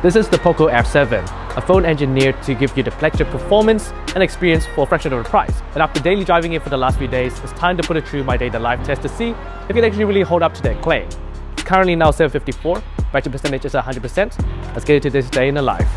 This is the POCO F7, a phone engineered to give you the flagship performance and experience for a fraction of the price. And after daily driving it for the last few days, it's time to put it through my day in the life test to see if it actually really hold up to that claim. It's currently now 754, battery percentage is 100%. Let's get into this day in the life.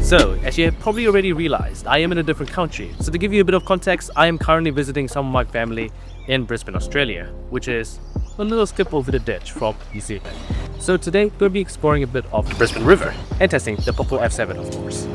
So, as you have probably already realized, I am in a different country. So to give you a bit of context, I am currently visiting some of my family in Brisbane, Australia, which is a little skip over the ditch from New Zealand. So today, we're going to be exploring a bit of the Brisbane River and testing the POCO F7, of course.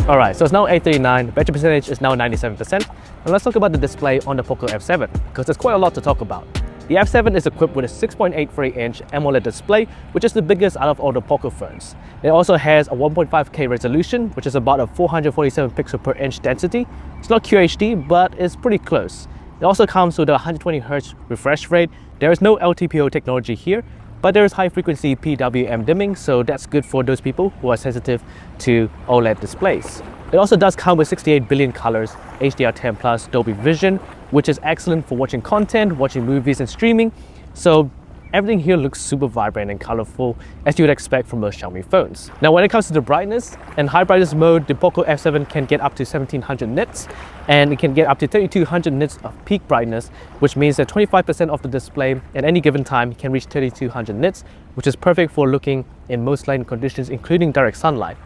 Alright, so it's now 8:39, battery percentage is now 97%. And let's talk about the display on the POCO F7, because there's quite a lot to talk about. The F7 is equipped with a 6.83-inch AMOLED display, which is the biggest out of all the POCO phones. It also has a 1.5K resolution, which is about a 447 pixel per inch density. It's not QHD, but it's pretty close. It also comes with a 120Hz refresh rate. There is no LTPO technology here, but there is high-frequency PWM dimming, so that's good for those people who are sensitive to OLED displays. It also does come with 68 billion colors, HDR10+, Dolby Vision, which is excellent for watching content, watching movies and streaming. So everything here looks super vibrant and colorful, as you would expect from most Xiaomi phones. Now when it comes to the brightness, in high brightness mode, the POCO F7 can get up to 1700 nits, and it can get up to 3200 nits of peak brightness, which means that 25% of the display at any given time can reach 3200 nits, which is perfect for looking in most lighting conditions, including direct sunlight.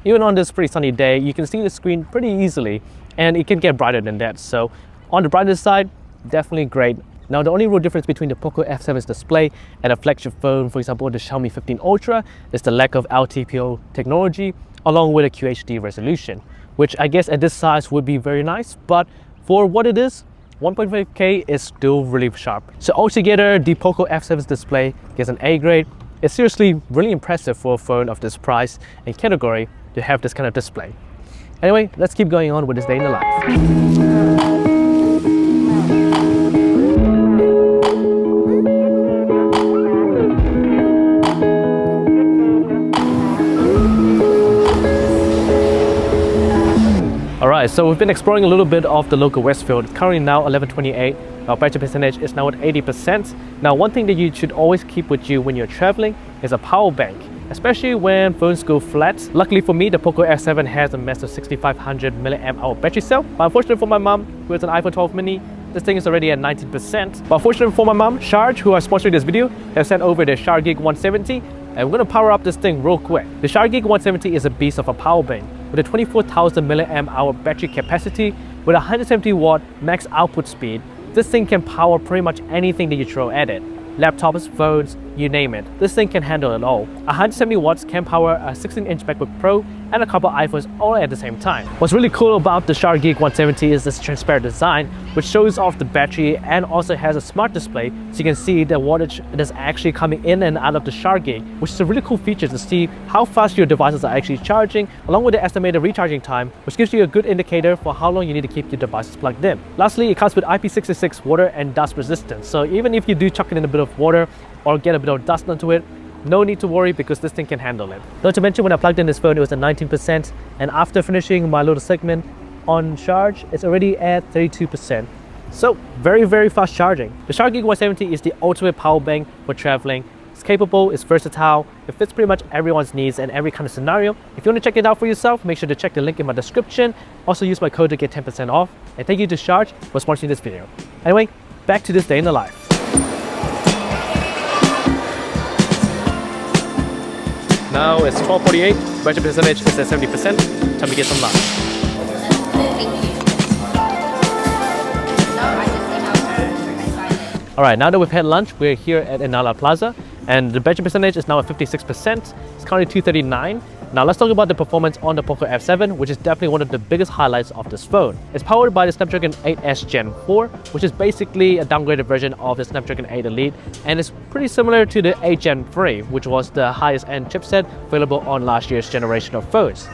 Even on this pretty sunny day, you can see the screen pretty easily, and it can get brighter than that. So on the brightness side, definitely great. Now the only real difference between the POCO F7's display and a flagship phone, for example the Xiaomi 15 Ultra, is the lack of LTPO technology along with a QHD resolution, which I guess at this size would be very nice, but for what it is, 1.5K is still really sharp. So altogether, the POCO F7's display gets an A grade. It's seriously really impressive for a phone of this price and category to have this kind of display. Anyway, let's keep going on with this day in the life. Alright, so we've been exploring a little bit of the local Westfield. It's currently now 11:28. Our battery percentage is now at 80%. Now one thing that you should always keep with you when you're traveling is a power bank, especially when phones go flat. Luckily for me, the POCO F7 has a massive 6500 mAh battery cell. But unfortunately for my mom, who has an iPhone 12 mini, this thing is already at 19%. But fortunately for my mom, Sharj, who are sponsoring this video, has sent over their Shargig 170, and we're going to power up this thing real quick. The Shargig 170 is a beast of a power bank with a 24,000 mAh battery capacity with 170 watt max output speed. This thing can power pretty much anything that you throw at it. Laptops, phones, you name it. This thing can handle it all. 170 watts can power a 16-inch MacBook Pro and a couple iPhones all at the same time. What's really cool about the Shargig 170 is this transparent design, which shows off the battery and also has a smart display, so you can see the wattage that is actually coming in and out of the Shargig, which is a really cool feature to see how fast your devices are actually charging, along with the estimated recharging time, which gives you a good indicator for how long you need to keep your devices plugged in. Lastly, it comes with IP66 water and dust resistance, so even if you do chuck it in a bit of water or get a bit of dust onto it, no need to worry because this thing can handle it. Not to mention, when I plugged in this phone, it was at 19%, and after finishing my little segment on charge, it's already at 32%. So very, very fast charging. The Shargig 170 is the ultimate power bank for traveling. It's capable, it's versatile, it fits pretty much everyone's needs and every kind of scenario. If you want to check it out for yourself, make sure to check the link in my description. Also use my code to get 10% off. And thank you to Sharj for sponsoring this video. Anyway, back to this day in the life. Now it's 12:48, battery percentage is at 70%. Time to get some lunch. Alright, now that we've had lunch, we're here at Inala Plaza, and the battery percentage is now at 56%. It's currently 239. Now let's talk about the performance on the POCO F7, which is definitely one of the biggest highlights of this phone. It's powered by the Snapdragon 8S Gen 4, which is basically a downgraded version of the Snapdragon 8 Elite, and it's pretty similar to the 8 Gen 3, which was the highest end chipset available on last year's generation of phones.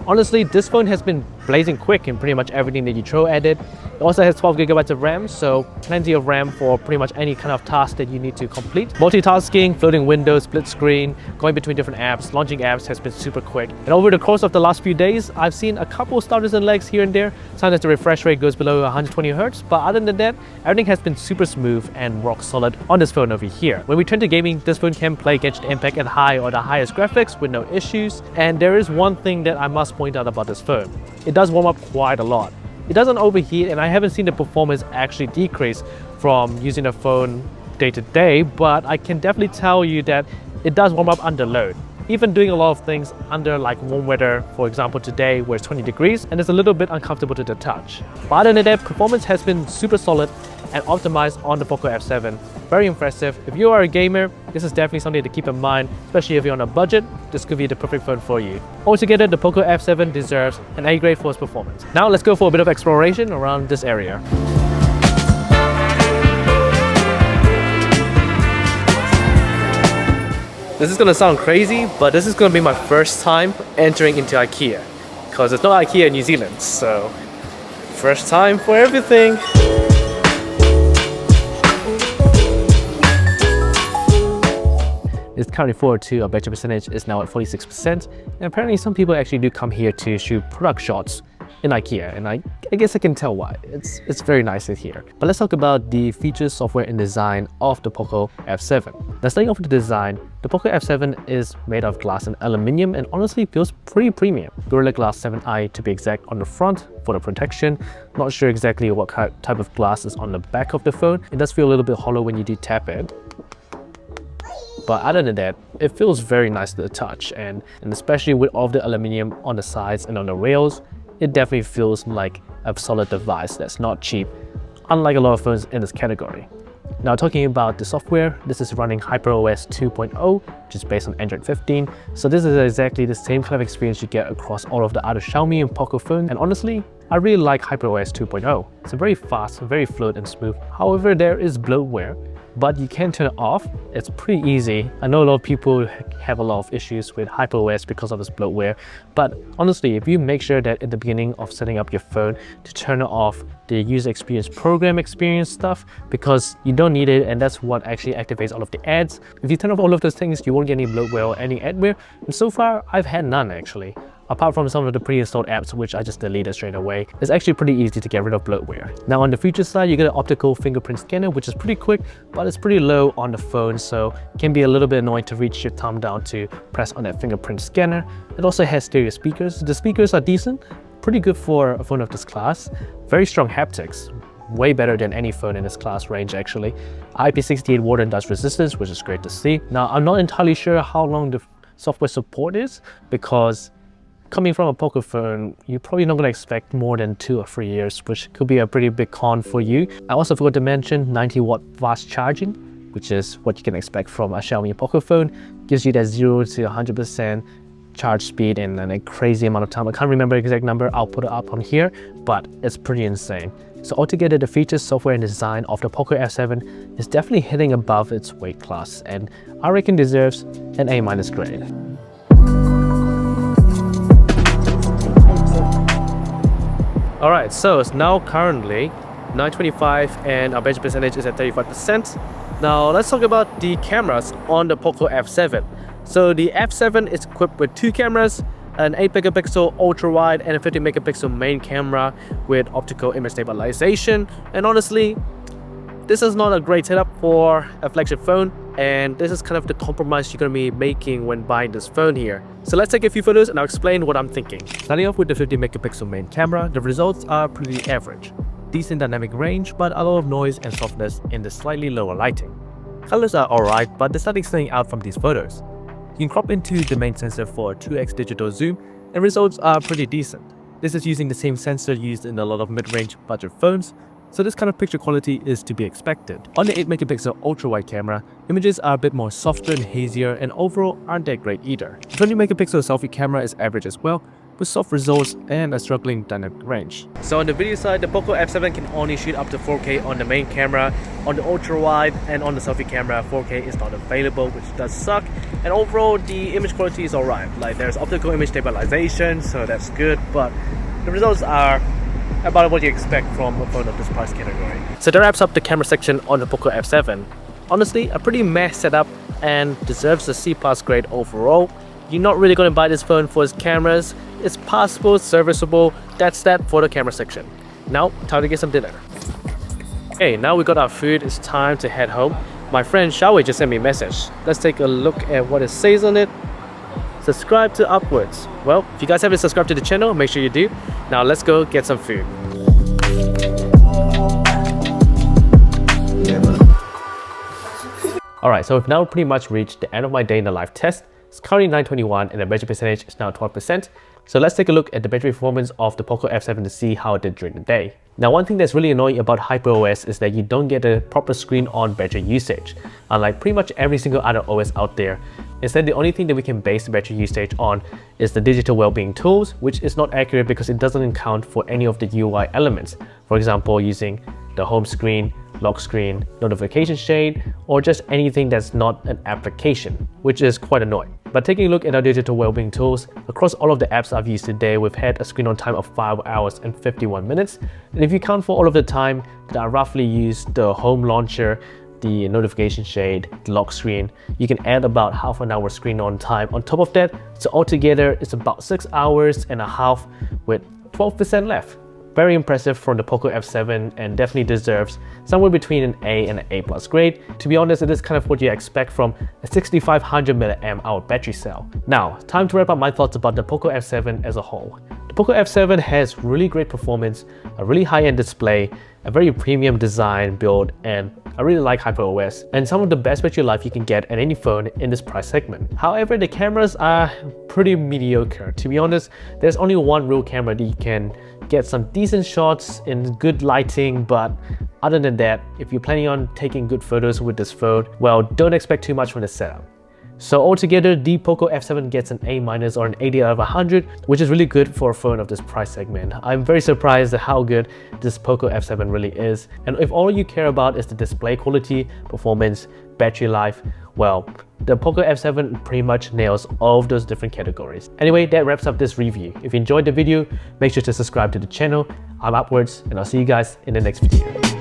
Honestly, this phone has been blazing quick in pretty much everything that you throw at it. It also has 12GB of RAM, so plenty of RAM for pretty much any kind of task that you need to complete. Multitasking, floating windows, split screen, going between different apps, launching apps has been super quick. And over the course of the last few days, I've seen a couple starters and legs here and there. Sometimes the refresh rate goes below 120Hz, but other than that, everything has been super smooth and rock solid on this phone over here. When we turn to gaming, this phone can play Genshin Impact at high or the highest graphics with no issues. And there is one thing that I must point out about this phone. It does warm up quite a lot. It doesn't overheat, and I haven't seen the performance actually decrease from using the phone day to day, but I can definitely tell you that it does warm up under load. Even doing a lot of things under like warm weather, for example today where it's 20 degrees and it's a little bit uncomfortable to the touch. But other than that, performance has been super solid and optimized on the POCO F7. Very impressive. If you are a gamer, this is definitely something to keep in mind, especially if you're on a budget. This could be the perfect phone for you. Altogether, the POCO F7 deserves an A grade for its performance. Now let's go for a bit of exploration around this area. This is gonna sound crazy, but this is gonna be my first time entering into IKEA, because there's no IKEA in New Zealand, so first time for everything. It's currently forward to a battery percentage is now at 46%, and apparently some people actually do come here to shoot product shots in IKEA, and I guess I can tell why. It's very nice in here. But let's talk about the features, software and design of the POCO F7. Now starting off with the design, the POCO F7 is made of glass and aluminium and honestly feels pretty premium. Gorilla Glass 7i to be exact on the front for the protection. Not sure exactly what type of glass is on the back of the phone. It does feel a little bit hollow when you do tap it. But other than that, it feels very nice to the touch, and especially with all of the aluminium on the sides and on the rails, it definitely feels like a solid device that's not cheap, unlike a lot of phones in this category. Now talking about the software, this is running HyperOS 2.0, which is based on Android 15. So this is exactly the same kind of experience you get across all of the other Xiaomi and POCO phones. And honestly, I really like HyperOS 2.0. It's very fast, very fluid and smooth. However, there is bloatware, but you can turn it off. It's pretty easy. I know a lot of people have a lot of issues with HyperOS because of this bloatware, but honestly, if you make sure that at the beginning of setting up your phone to turn it off the user experience, program experience stuff, because you don't need it, and that's what actually activates all of the ads. If you turn off all of those things, you won't get any bloatware or any adware, and so far I've had none actually. Apart from some of the pre-installed apps, which I just deleted straight away. It's actually pretty easy to get rid of bloatware. Now on the feature side, you get an optical fingerprint scanner, which is pretty quick, but it's pretty low on the phone, so it can be a little bit annoying to reach your thumb down to press on that fingerprint scanner. It also has stereo speakers. The speakers are decent, pretty good for a phone of this class. Very strong haptics, way better than any phone in this class range actually. IP68 water and dust resistance, which is great to see. Now I'm not entirely sure how long the software support is, because coming from a POCO phone, you're probably not going to expect more than 2 or 3 years, which could be a pretty big con for you. I also forgot to mention 90-watt fast charging, which is what you can expect from a Xiaomi POCO phone. Gives you that 0 to 100% charge speed in a crazy amount of time. I can't remember the exact number, I'll put it up on here, but it's pretty insane. So altogether, the features, software and design of the POCO F7 is definitely hitting above its weight class, and I reckon deserves an A- grade. Alright, so it's now currently 9:25 and our battery percentage is at 35%. Now let's talk about the cameras on the POCO F7. So the F7 is equipped with 2 cameras, an 8-megapixel ultra-wide and a 50-megapixel main camera with optical image stabilization. And honestly, this is not a great setup for a flagship phone, and this is kind of the compromise you're going to be making when buying this phone here. So let's take a few photos and I'll explain what I'm thinking. Starting off with the 50-megapixel main camera, the results are pretty average. Decent dynamic range, but a lot of noise and softness in the slightly lower lighting. Colors are alright, but there's nothing standing out from these photos. You can crop into the main sensor for a 2x digital zoom, and results are pretty decent. This is using the same sensor used in a lot of mid-range budget phones, so this kind of picture quality is to be expected. On the 8-megapixel ultra-wide camera, images are a bit more softer and hazier, and overall aren't that great either. The 20-megapixel selfie camera is average as well, with soft results and a struggling dynamic range. So on the video side, the POCO F7 can only shoot up to 4K on the main camera. On the ultra-wide and on the selfie camera, 4K is not available, which does suck. And overall, the image quality is alright. Like, there's optical image stabilization, so that's good, but the results are about what you expect from a phone of this price category. So that wraps up the camera section on the POCO F7. Honestly, a pretty meh setup and deserves a C+ grade overall. You're not really going to buy this phone for its cameras. It's passable, serviceable. That's that for the camera section. Now, time to get some dinner. Okay, now we got our food. It's time to head home. My friend Xiaowei just sent me a message. Let's take a look at what it says on it. Subscribe to Upwards. Well, if you guys haven't subscribed to the channel, make sure you do. Now let's go get some food. Alright, so we've now pretty much reached the end of my day in the live test. It's currently 9:21 and the battery percentage is now 12%. So let's take a look at the battery performance of the POCO F7 to see how it did during the day. Now, one thing that's really annoying about HyperOS is that you don't get a proper screen on battery usage. Unlike pretty much every single other OS out there, instead the only thing that we can base the battery usage on is the digital well-being tools, which is not accurate because it doesn't account for any of the UI elements. For example, using the home screen, lock screen, notification shade, or just anything that's not an application, which is quite annoying. But taking a look at our digital well-being tools, across all of the apps I've used today, we've had a screen on time of 5 hours and 51 minutes. And if you count for all of the time that I roughly used the home launcher, the notification shade, the lock screen, you can add about half an hour screen on time on top of that. So altogether, it's about 6 hours and a half with 12% left. Very impressive from the POCO F7 and definitely deserves somewhere between an A and an A+ grade. To be honest, it is kind of what you expect from a 6500 mAh battery cell. Now, time to wrap up my thoughts about the POCO F7 as a whole. The POCO F7 has really great performance, a really high-end display, a very premium design build, and I really like HyperOS and some of the best battery life you can get at any phone in this price segment. However, the cameras are pretty mediocre. To be honest, there's only one real camera that you can get some decent shots in good lighting, but other than that, if you're planning on taking good photos with this phone, well, don't expect too much from the setup. So altogether, the POCO F7 gets an A- or an 80 out of 100, which is really good for a phone of this price segment. I'm very surprised at how good this POCO F7 really is. And if all you care about is the display quality, performance, battery life, well, the POCO F7 pretty much nails all of those different categories. Anyway, that wraps up this review. If you enjoyed the video, make sure to subscribe to the channel. I'm Upwards, and I'll see you guys in the next video.